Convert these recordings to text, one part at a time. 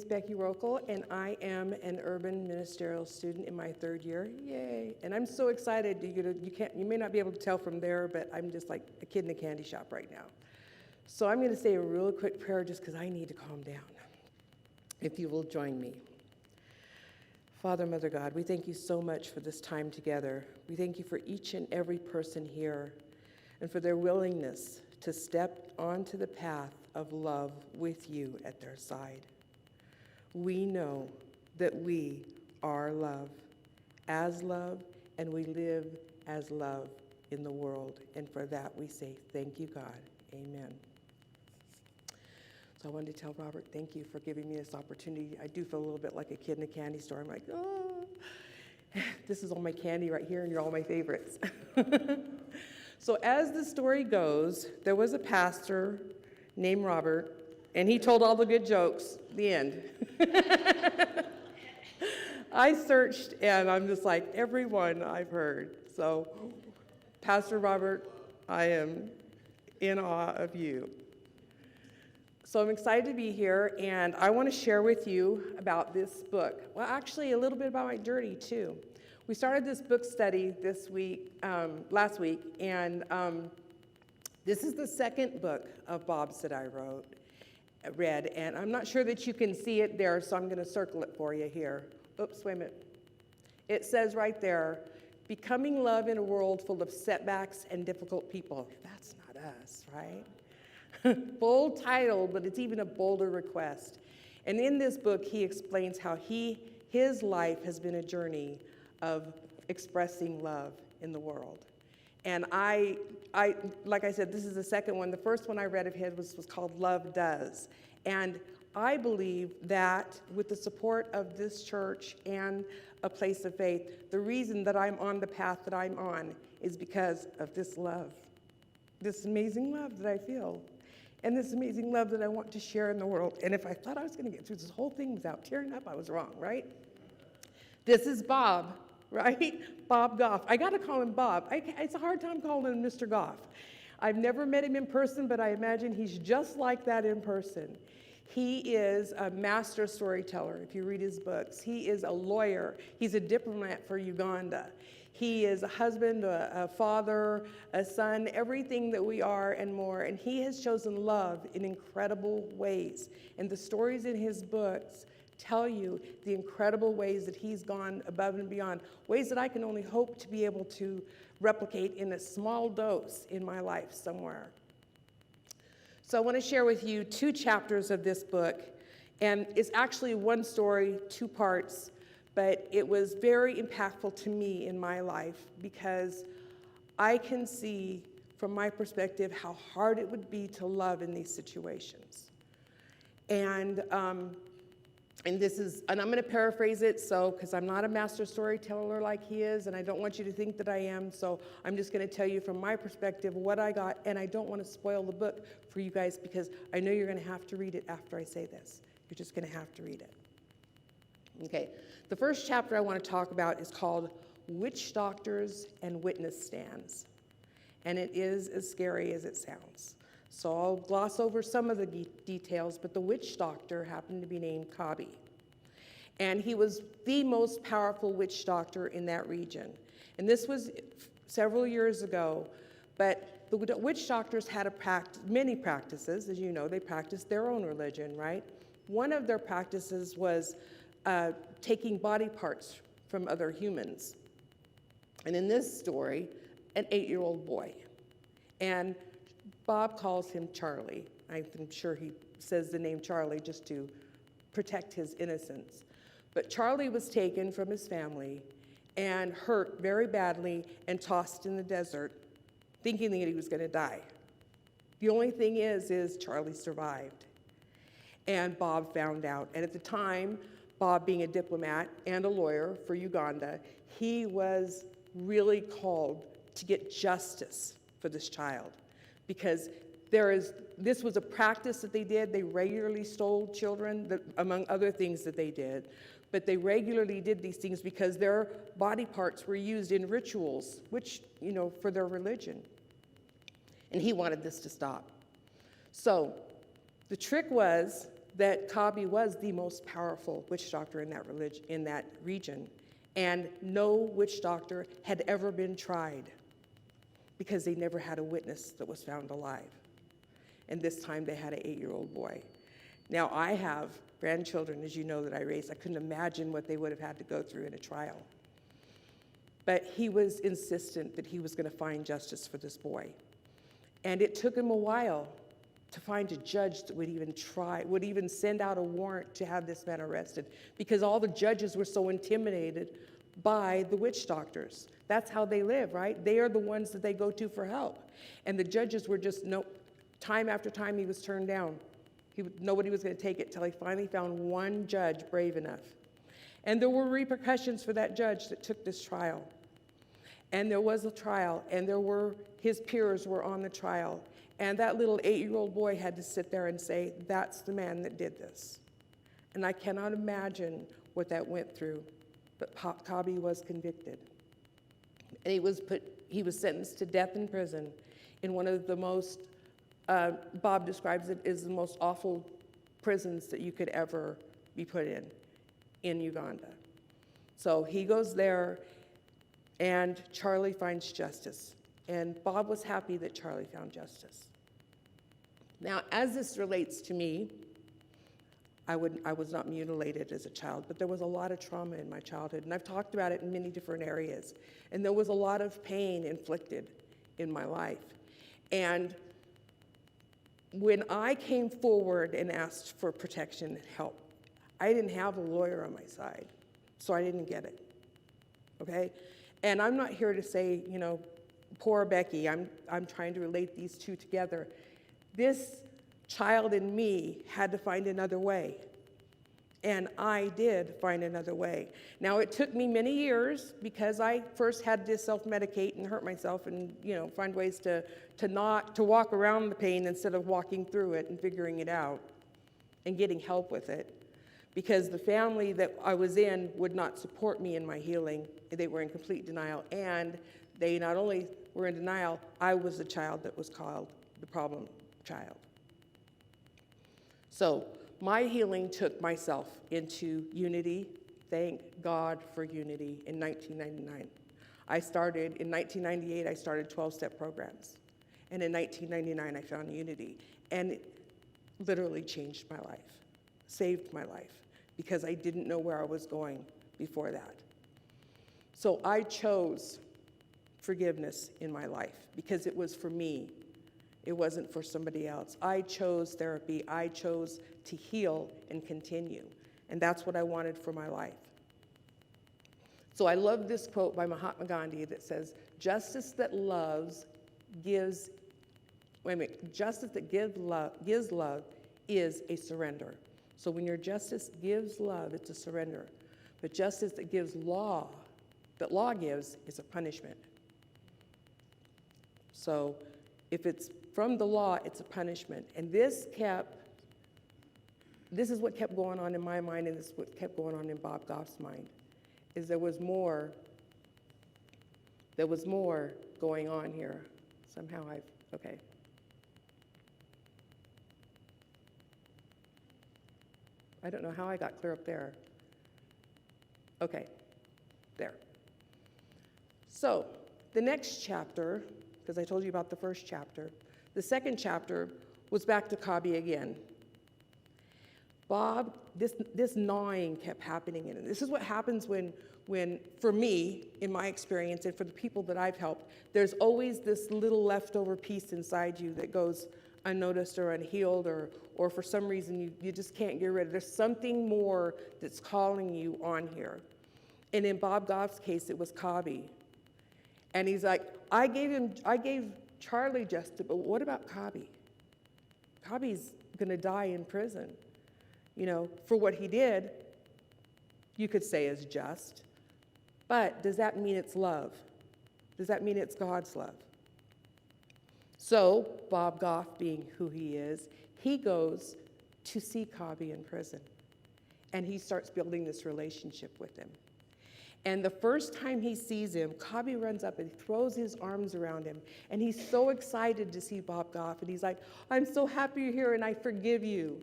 is Becky Rokel, and I am an urban ministerial student in my third year. Yay! And I'm so excited. You may not be able to tell from there, but I'm just like a kid in a candy shop right now. So I'm going to say a real quick prayer just because I need to calm down. If you will join me. Father, Mother God, we thank you so much for this time together. We thank you for each and every person here and for their willingness to step onto the path of love with you at their side. We know that we are love, and we live as love in the world. And for that we say, thank you, God. Amen. So I wanted to tell Robert, thank you for giving me this opportunity. I do feel a little bit like a kid in a candy store. I'm like, oh, this is all my candy right here, and you're all my favorites. So as the story goes, there was a pastor named Robert, and he told all the good jokes. The end. I searched, and I'm just like, everyone I've heard. So, Pastor Robert, I am in awe of you. So I'm excited to be here, and I want to share with you about this book. Well, actually, a little bit about my journey, too. We started this book study this week, last week, and this is the second book of Bob's that I read, and I'm not sure that you can see it there, so I'm going to circle it for you here. Oops, wait a minute. It says right there, Becoming Love in a World Full of Setbacks and Difficult People. That's not us, right? Bold title, but it's even a bolder request. And in this book, he explains how his life has been a journey of expressing love in the world. And I like I said, this is the second one. The first one I read of his was called Love Does. And I believe that with the support of this church and a place of faith, the reason that I'm on the path that I'm on is because of this love, this amazing love that I feel, and this amazing love that I want to share in the world. And if I thought I was going to get through this whole thing without tearing up, I was wrong, right? This is Bob, right? Bob Goff. I got to call him Bob. It's a hard time calling him Mr. Goff. I've never met him in person, but I imagine he's just like that in person. He is a master storyteller, if you read his books. He is a lawyer. He's a diplomat for Uganda. He is a husband, a father, a son, everything that we are and more. And he has chosen love in incredible ways. And the stories in his books tell you the incredible ways that he's gone above and beyond, ways that I can only hope to be able to replicate in a small dose in my life somewhere. So I want to share with you 2 chapters of this book, and it's actually one story, 2 parts, but it was very impactful to me in my life because I can see from my perspective how hard it would be to love in these situations. And this is, and I'm going to paraphrase it, because I'm not a master storyteller like he is, and I don't want you to think that I am, so I'm just going to tell you from my perspective what I got, and I don't want to spoil the book for you guys because I know you're going to have to read it after I say this. You're just going to have to read it. Okay, the first chapter I want to talk about is called Witch Doctors and Witness Stands, and it is as scary as it sounds. So I'll gloss over some of the details, but the witch doctor happened to be named Kabi. And he was the most powerful witch doctor in that region. And this was several years ago, but the witch doctors had many practices. As you know, they practiced their own religion, right? One of their practices was taking body parts from other humans. And in this story, an 8-year-old boy. And Bob calls him Charlie. I'm sure he says the name Charlie just to protect his innocence. But Charlie was taken from his family and hurt very badly and tossed in the desert, thinking that he was going to die. The only thing is Charlie survived. And Bob found out. And at the time, Bob being a diplomat and a lawyer for Uganda, he was really called to get justice for this child. Because this was a practice that they did. They regularly stole children, among other things that they did. But they regularly did these things because their body parts were used in rituals, which, for their religion. And he wanted this to stop. So the trick was that Kabi was the most powerful witch doctor in that region, and no witch doctor had ever been tried because they never had a witness that was found alive. And this time they had an 8-year-old boy. Now, I have grandchildren, as you know, that I raised. I couldn't imagine what they would have had to go through in a trial. But he was insistent that he was going to find justice for this boy. And it took him a while to find a judge that would even send out a warrant to have this man arrested, because all the judges were so intimidated by the witch doctors. That's how they live, right? They are the ones that they go to for help. And the judges were just, no, time after time he was turned down. Nobody was going to take it till he finally found one judge brave enough. And there were repercussions for that judge that took this trial. And there was a trial, and his peers were on the trial. And that little 8-year-old boy had to sit there and say, that's the man that did this. And I cannot imagine what that went through. But Kabi was convicted. And he was sentenced to death in prison in one of the most, Bob describes it as the most awful prisons that you could ever be put in Uganda. So he goes there, and Charlie finds justice. And Bob was happy that Charlie found justice. Now, as this relates to me, I was not mutilated as a child, but there was a lot of trauma in my childhood, and I've talked about it in many different areas. And there was a lot of pain inflicted in my life. And when I came forward and asked for protection and help, I didn't have a lawyer on my side, so I didn't get it, okay? And I'm not here to say, poor Becky. I'm trying to relate these two together. This child in me had to find another way, and I did find another way. Now, it took me many years because I first had to self-medicate and hurt myself and, find ways to walk around the pain instead of walking through it and figuring it out and getting help with it, because the family that I was in would not support me in my healing. They were in complete denial, and they not only were in denial, I was the child that was called the problem child. So my healing took myself into unity. Thank God for unity in 1999. In 1998, I started 12-step programs. And in 1999, I found unity. And it literally changed my life, saved my life, because I didn't know where I was going before that. So I chose forgiveness in my life because it was for me. It wasn't for somebody else. I chose therapy. I chose to heal and continue. And that's what I wanted for my life. So I love this quote by Mahatma Gandhi that says, justice that gives love is a surrender. So when your justice gives love, it's a surrender. But justice that law gives, is a punishment. So if it's from the law, it's a punishment. And this is what kept going on in my mind, and this is what kept going on in Bob Goff's mind, is there was more going on here. Somehow okay. I don't know how I got clear up there. Okay, there. So the next chapter, because I told you about the first chapter, the second chapter was back to Kabi again. Bob, this gnawing kept happening in it. This is what happens when, for me, in my experience, and for the people that I've helped, there's always this little leftover piece inside you that goes unnoticed or unhealed, or for some reason you just can't get rid of. There's something more that's calling you on here. And in Bob Goff's case, it was Kabi. And he's like, I gave Charlie justice, but what about Kabi? Kabi's gonna die in prison. For what he did, you could say is just, but does that mean it's love? Does that mean it's God's love? So Bob Goff, being who he is, he goes to see Kabi in prison, and he starts building this relationship with him. And the first time he sees him, Kabi runs up and throws his arms around him, and he's so excited to see Bob Goff, and he's like, I'm so happy you're here, and I forgive you.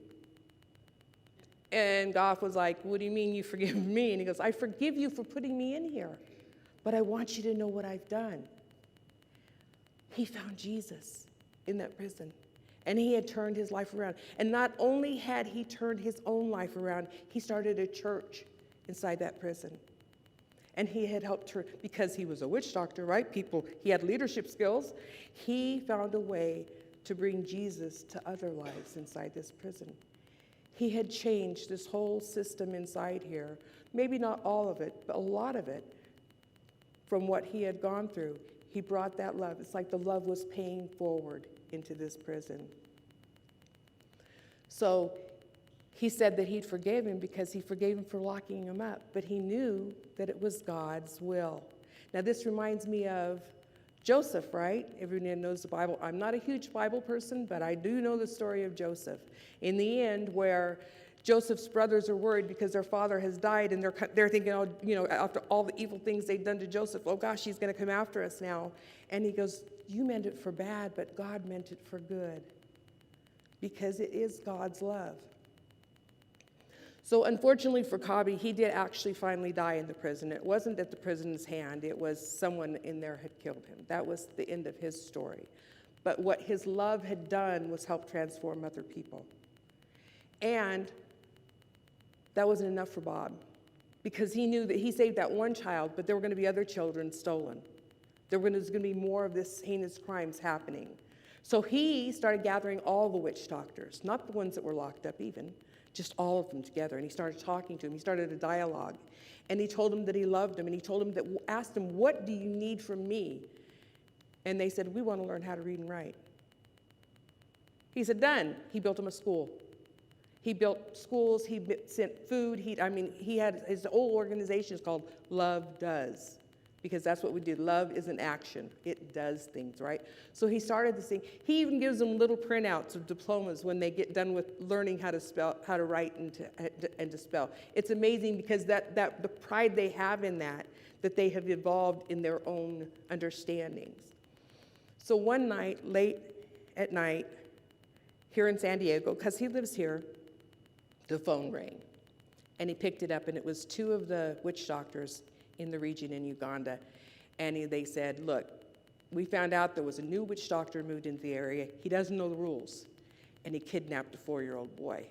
And Goff was like, what do you mean you forgive me? And he goes, I forgive you for putting me in here, but I want you to know what I've done. He found Jesus in that prison, and he had turned his life around. And not only had he turned his own life around, he started a church inside that prison. And he had helped her, because he was a witch doctor, right? He had leadership skills. He found a way to bring Jesus to other lives inside this prison. He had changed this whole system inside here. Maybe not all of it, but a lot of it from what he had gone through. He brought that love. It's like the love was paying forward into this prison. So he said that he'd forgive him because he forgave him for locking him up, but he knew that it was God's will. Now this reminds me of Joseph, right? Everyone knows the Bible. I'm not a huge Bible person, but I do know the story of Joseph. In the end, where Joseph's brothers are worried because their father has died, and they're thinking, oh, after all the evil things they've done to Joseph, oh gosh, he's going to come after us now. And he goes, you meant it for bad, but God meant it for good, because it is God's love. So unfortunately for Kabi, he did actually finally die in the prison. It wasn't at the prison's hand. It was someone in there had killed him. That was the end of his story. But what his love had done was help transform other people. And that wasn't enough for Bob, because he knew that he saved that one child, but there were going to be other children stolen. There was going to be more of this heinous crimes happening. So he started gathering all the witch doctors, not the ones that were locked up even, just all of them together. And he started talking to them. He started a dialogue. And he told them that he loved them. And he told them that, asked them, what do you need from me? And they said, we want to learn how to read and write. He said, done. He built them a school. He built schools. He sent food. He had his whole organization is called Love Does, because that's what we do. Love is an action. It does things, right? So he started this thing. He even gives them little printouts of diplomas when they get done with learning how to spell, how to write, and to spell. It's amazing, because that the pride they have in that they have evolved in their own understandings. So one night, late at night, here in San Diego, because he lives here, the phone rang. And he picked it up, and it was two of the witch doctors in the region in Uganda. And they said, look, we found out there was a new witch doctor moved into the area. He doesn't know the rules. And he kidnapped a 4-year-old boy.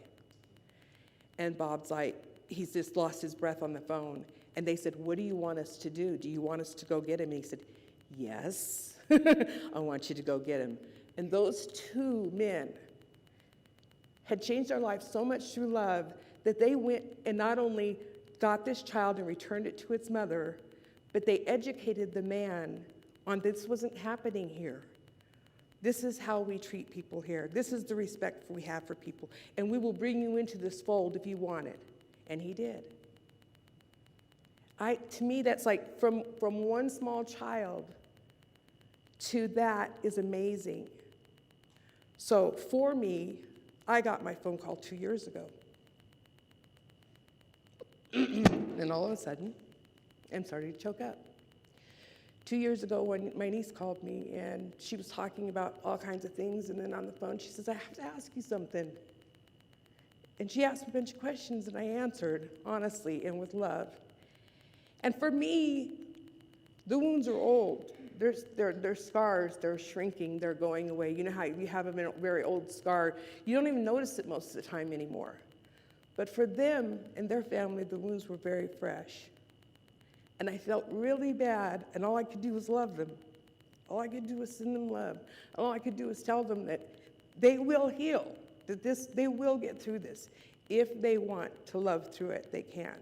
And Bob's like, he's just lost his breath on the phone. And they said, what do you want us to do? Do you want us to go get him? And he said, yes, I want you to go get him. And those two men had changed their lives so much through love that they went and not only got this child and returned it to its mother, but they educated the man on this wasn't happening here. This is how we treat people here. This is the respect we have for people. And we will bring you into this fold if you want it. And he did. To me, that's like from one small child to that is amazing. So for me, I got my phone call 2 years ago. And all of a sudden, I'm starting to choke up. 2 years ago, when my niece called me, and she was talking about all kinds of things, and then on the phone, she says, I have to ask you something. And she asked me a bunch of questions, and I answered honestly and with love. And for me, the wounds are old. They're scars, they're shrinking, they're going away. You know how you have a very old scar, you don't even notice it most of the time anymore. But for them and their family, the wounds were very fresh. And I felt really bad, and all I could do was love them. All I could do was send them love. All I could do was tell them that they will heal, that they will get through this. If they want to love through it, they can.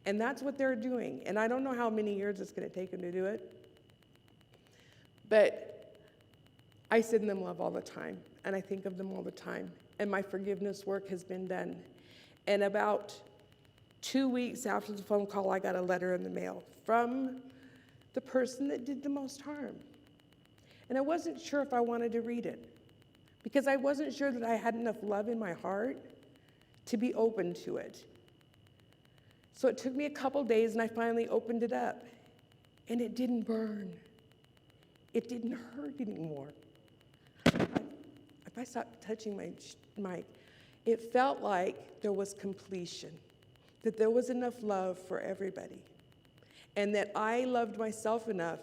And that's what they're doing. And I don't know how many years it's going to take them to do it. But I send them love all the time, and I think of them all the time. And my forgiveness work has been done. And about 2 weeks after the phone call, I got a letter in the mail from the person that did the most harm. And I wasn't sure if I wanted to read it, because I wasn't sure that I had enough love in my heart to be open to it. So it took me a couple days, and I finally opened it up. And it didn't burn. It didn't hurt anymore. If I stopped touching my mic, it felt like there was completion, that there was enough love for everybody, and that I loved myself enough,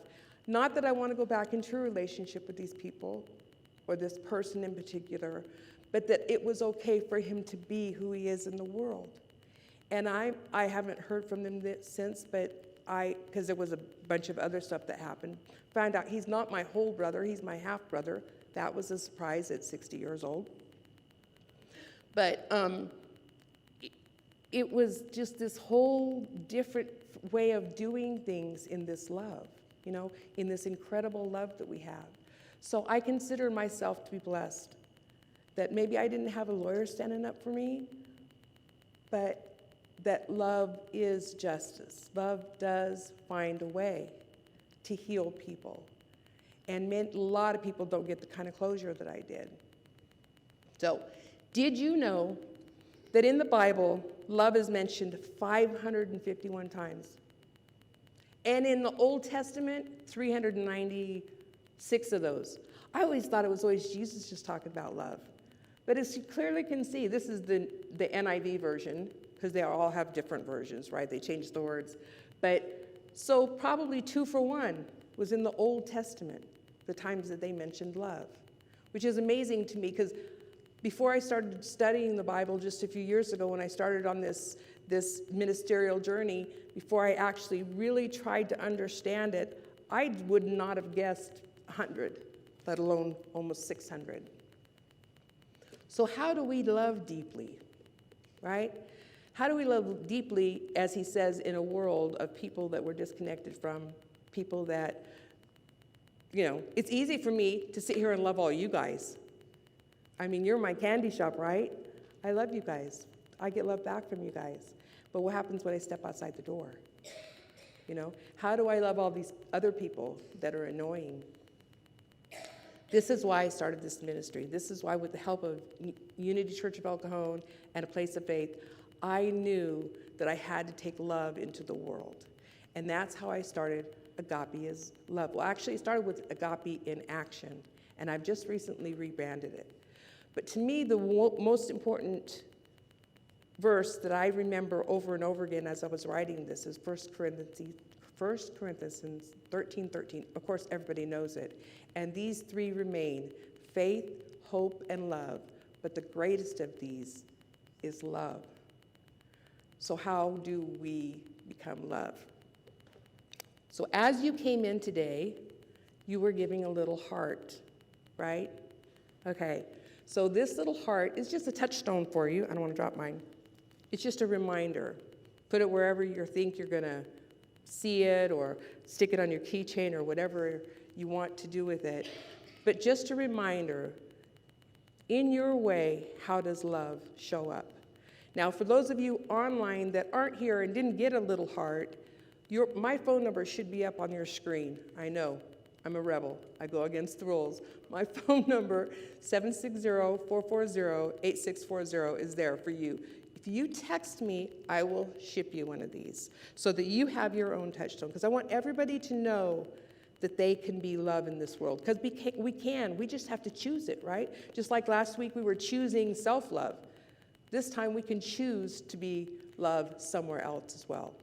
not that I want to go back into a relationship with these people or this person in particular, but that it was okay for him to be who he is in the world. And I haven't heard from them since, but because there was a bunch of other stuff that happened, found out he's not my whole brother, he's my half brother. That was a surprise at 60 years old. But it was just this whole different way of doing things in this love, you know, in this incredible love that we have. So I consider myself to be blessed that maybe I didn't have a lawyer standing up for me, but that love is justice. Love does find a way to heal people. And a lot of people don't get the kind of closure that I did. So, did you know that in the Bible, love is mentioned 551 times? And in the Old Testament, 396 of those. I always thought it was always Jesus just talking about love. But as you clearly can see, this is the NIV version, because they all have different versions, right? They changed the words. But so probably 2 for 1 was in the Old Testament, the times that they mentioned love, which is amazing to me, because before I started studying the Bible just a few years ago, when I started on this ministerial journey, before I actually really tried to understand it, I would not have guessed 100, let alone almost 600. So how do we love deeply, right? How do we love deeply, as he says, in a world of people that we're disconnected from, people that, you know, it's easy for me to sit here and love all you guys. I mean, you're my candy shop, right? I love you guys. I get love back from you guys. But what happens when I step outside the door? You know, how do I love all these other people that are annoying? This is why I started this ministry. This is why, with the help of Unity Church of El Cajon and A Place of Faith, I knew that I had to take love into the world. And that's how I started Agape is Love. Well, actually, it started with Agape in Action, and I've just recently rebranded it. But to me, the most important verse that I remember over and over again as I was writing this is 1 Corinthians 13:13. Of course, everybody knows it. And these three remain: faith, hope, and love. But the greatest of these is love. So how do we become love? So as you came in today, you were giving a little heart, right? Okay, so this little heart is just a touchstone for you. I don't want to drop mine. It's just a reminder. Put it wherever you think you're going to see it, or stick it on your keychain, or whatever you want to do with it. But just a reminder, in your way, how does love show up? Now, for those of you online that aren't here and didn't get a little heart, my phone number should be up on your screen. I know, I'm a rebel. I go against the rules. My phone number, 760-440-8640, is there for you. If you text me, I will ship you one of these so that you have your own touchstone, because I want everybody to know that they can be love in this world, because we just have to choose it, right? Just like last week we were choosing self-love. This time we can choose to be love somewhere else as well.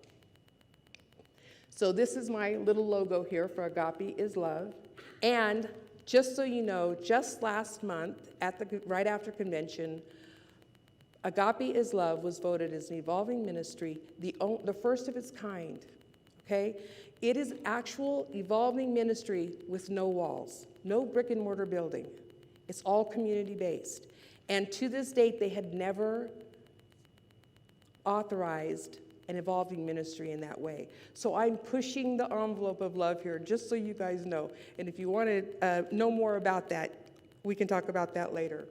So this is my little logo here for Agape is Love. And just so you know, just last month, right after convention, Agape is Love was voted as an evolving ministry, the first of its kind, okay? It is actual evolving ministry with no walls, no brick and mortar building. It's all community-based. And to this date, they had never authorized an evolving ministry in that way. So I'm pushing the envelope of love here, just so you guys know. And if you want to know more about that, we can talk about that later.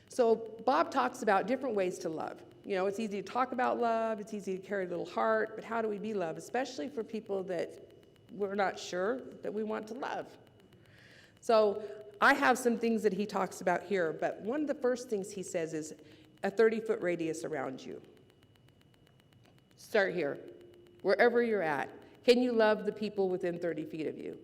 So Bob talks about different ways to love. You know, it's easy to talk about love, it's easy to carry a little heart, but how do we be love, especially for people that we're not sure that we want to love? So I have some things that he talks about here, but one of the first things he says is a 30-foot radius around you. Start here, wherever you're at. Can you love the people within 30 feet of you?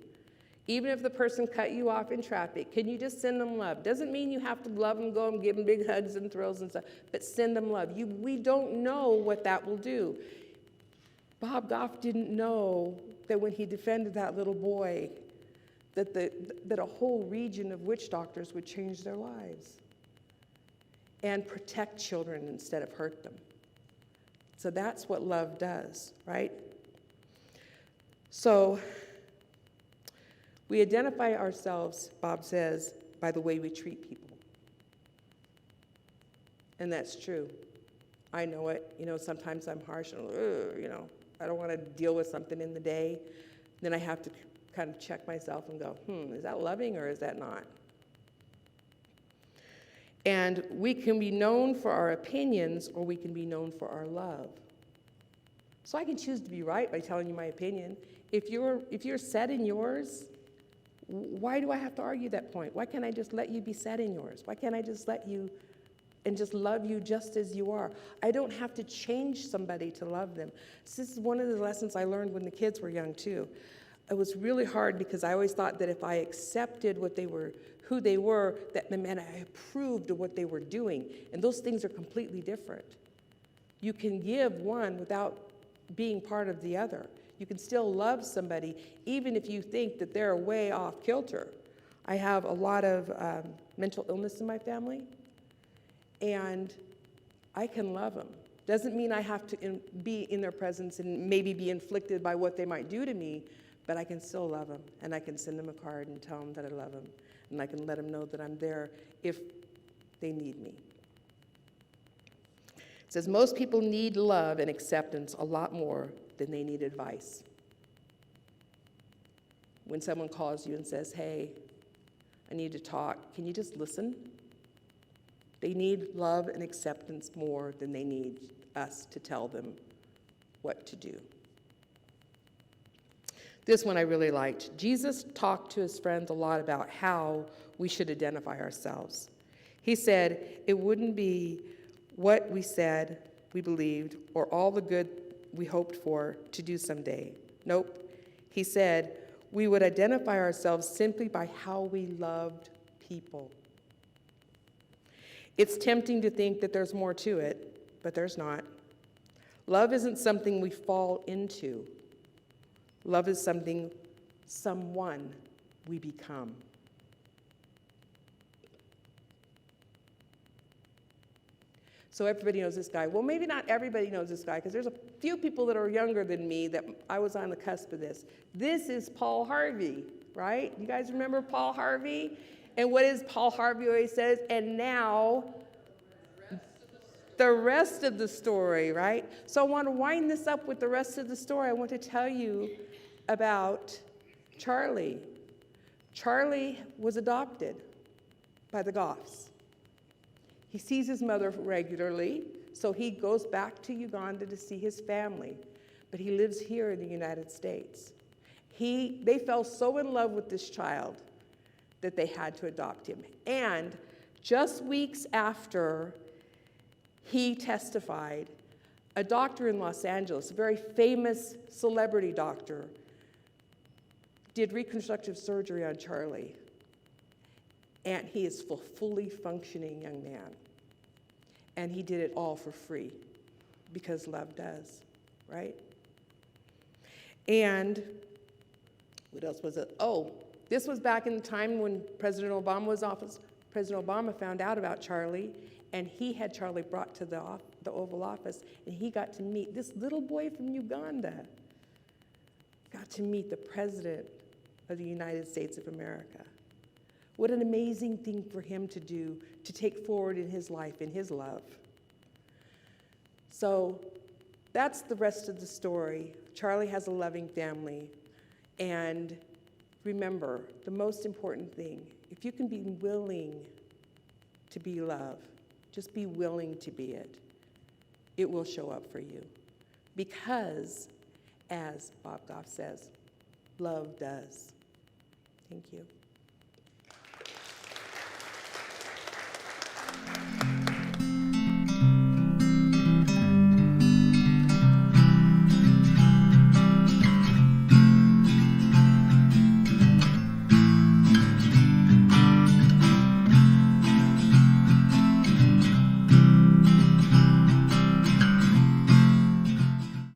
Even if the person cut you off in traffic, can you just send them love? Doesn't mean you have to love them, go and give them big hugs and thrills and stuff, but send them love. We don't know what that will do. Bob Goff didn't know that when he defended that little boy, that a whole region of witch doctors would change their lives and protect children instead of hurt them. So that's what love does, right? So we identify ourselves, Bob says, by the way we treat people. And that's true. I know it. Sometimes I'm harsh and, I don't want to deal with something in the day. Then I have to kind of check myself and go, is that loving or is that not? And we can be known for our opinions or we can be known for our love. So I can choose to be right by telling you my opinion. If you're set in yours, why do I have to argue that point? Why can't I just let you be set in yours? Why can't I just let you and just love you just as you are? I don't have to change somebody to love them. So this is one of the lessons I learned when the kids were young too. It was really hard because I always thought that if I accepted who they were, that meant I approved of what they were doing. And those things are completely different. You can give one without being part of the other. You can still love somebody even if you think that they're way off kilter. I have a lot of mental illness in my family, and I can love them. Doesn't mean I have to be in their presence and maybe be inflicted by what they might do to me, but I can still love them, and I can send them a card and tell them that I love them, and I can let them know that I'm there if they need me. It says most people need love and acceptance a lot more than they need advice. When someone calls you and says, hey, I need to talk, can you just listen? They need love and acceptance more than they need us to tell them what to do. This one I really liked. Jesus talked to his friends a lot about how we should identify ourselves. He said, it wouldn't be what we said we believed or all the good we hoped for to do someday. Nope. He said, we would identify ourselves simply by how we loved people. It's tempting to think that there's more to it, but there's not. Love isn't something we fall into. Love is someone we become. So everybody knows this guy. Well, maybe not everybody knows this guy, because there's a few people that are younger than me that I was on the cusp of this. This is Paul Harvey, right? You guys remember Paul Harvey? And what is Paul Harvey always says? And now, the rest of the story, right? So I want to wind this up with the rest of the story. I want to tell you about Charlie. Charlie was adopted by the Goffs. He sees his mother regularly, so he goes back to Uganda to see his family, but he lives here in the United States. They fell so in love with this child that they had to adopt him. And just weeks after he testified, a doctor in Los Angeles, a very famous celebrity doctor, did reconstructive surgery on Charlie. And he is a fully functioning young man. And he did it all for free, because love does, right? And what else was it? Oh, this was back in the time when President Obama was in office. President Obama found out about Charlie, and he had Charlie brought to the Oval Office, and he got to meet this little boy from Uganda, got to meet the President of the United States of America. What an amazing thing for him to do, to take forward in his life, in his love. So that's the rest of the story. Charlie has a loving family. And remember, the most important thing, if you can be willing to be love, just be willing to be it, it will show up for you. Because, as Bob Goff says, love does. Thank you.